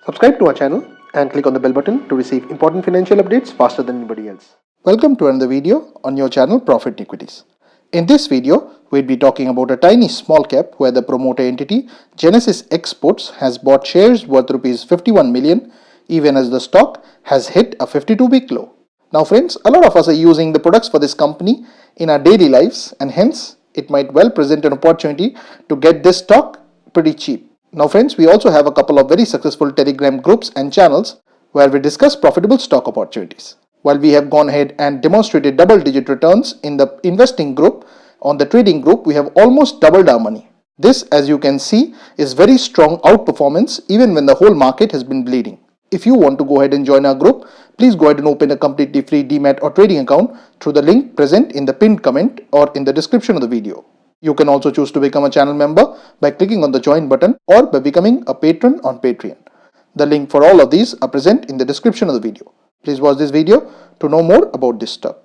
Subscribe to our channel and click on the bell button to receive important financial updates faster than anybody else. Welcome to another video on your channel Profit Equities. In this video, we'll be talking about a tiny small cap where the promoter entity Genesis Exports has bought shares worth rupees 51 million even as the stock has hit a 52-week low. Now friends, a lot of us are using the products for this company in our daily lives and hence it might well present an opportunity to get this stock pretty cheap. Now friends, we also have a couple of very successful Telegram groups and channels where we discuss profitable stock opportunities. While we have gone ahead and demonstrated double-digit returns in the investing group, on the trading group we have almost doubled our money. This, as you can see, is very strong outperformance even when the whole market has been bleeding. If you want to go ahead and join our group, please go ahead and open a completely free Demat or trading account through the link present in the pinned comment or in the description of the video. You can also choose to become a channel member by clicking on the join button or by becoming a patron on Patreon. The link for all of these are present in the description of the video. Please watch this video to know more about this stuff.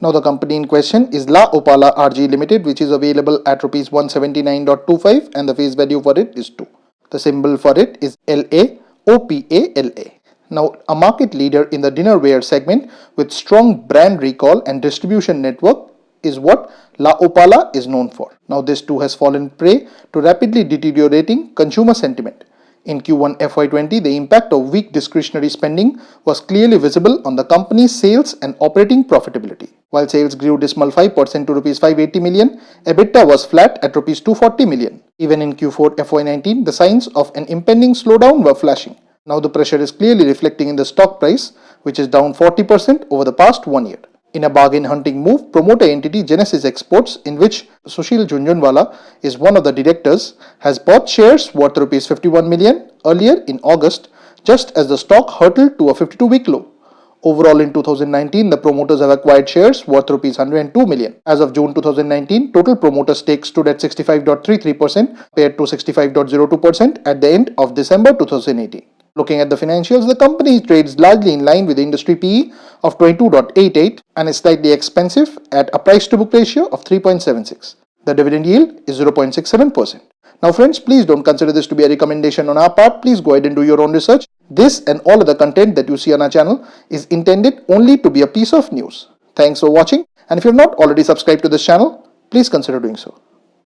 Now the company in question is La Opala RG Limited, which is available at rupees 179.25 and the face value for it is 2. The symbol for it is LAOPALA. Now a market leader in the dinnerware segment with strong brand recall and distribution network is what La Opala is known for. Now this too has fallen prey to rapidly deteriorating consumer sentiment. In Q1 FY20, the impact of weak discretionary spending was clearly visible on the company's sales and operating profitability. While sales grew dismal 5% to Rs 580 million, EBITDA was flat at Rs 240 million. Even in Q4 FY19, the signs of an impending slowdown were flashing. Now the pressure is clearly reflecting in the stock price, which is down 40% over the past 1 year. In a bargain hunting move, promoter entity Genesis Exports, in which Sushil Jhunjhunwala is one of the directors, has bought shares worth Rs 51 million earlier in August, just as the stock hurtled to a 52-week low. Overall in 2019, the promoters have acquired shares worth Rs 102 million. As of June 2019, total promoter stake stood at 65.33% compared to 65.02% at the end of December 2018. Looking at the financials, the company trades largely in line with the industry PE of 22.88 and is slightly expensive at a price to book ratio of 3.76. The dividend yield is 0.67%. Now friends, please don't consider this to be a recommendation on our part. Please go ahead and do your own research. This and all other content that you see on our channel is intended only to be a piece of news. Thanks for watching, and if you have not already subscribed to this channel, please consider doing so.